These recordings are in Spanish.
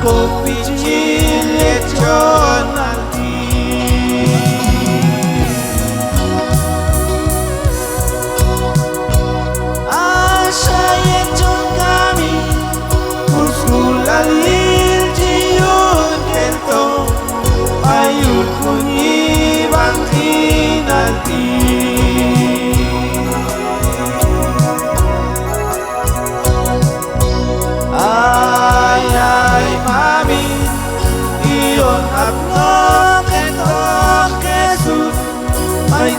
campo pichil chon alji. Asa chon kami usul alil jiun canto ayun kuni bangkin alji.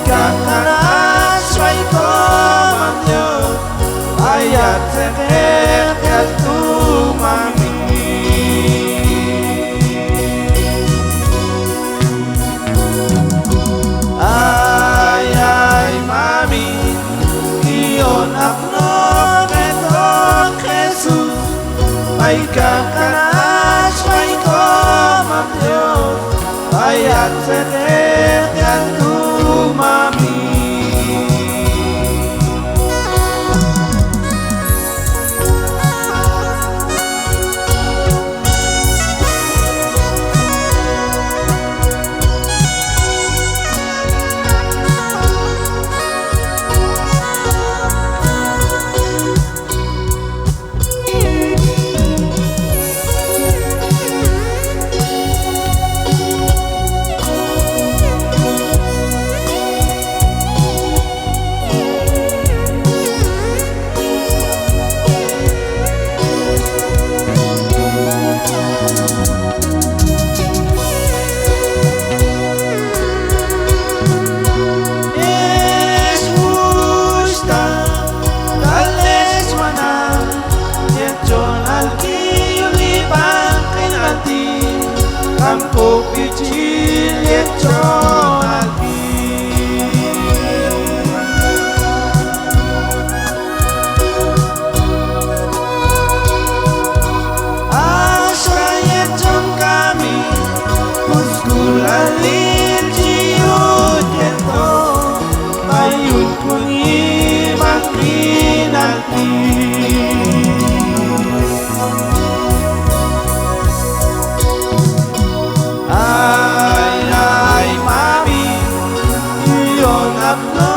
Kakaras ay komandyo ayat seher kaltu mami. Ay mami iyon akno ketok Jesus ay kakaras ay komandyo ayat seher kaltu mami. Campo pichil chon alji. Asa chon kami uskul alil jiun canto ayun kuni bangkin alji. Ay mami iyon akno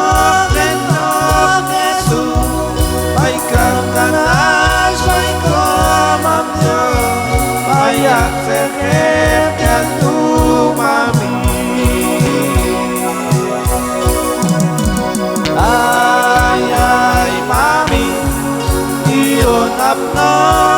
ketok Jesus ay kakaras ay komandyo ayat seher kaltu mami. Ay mami iyon akno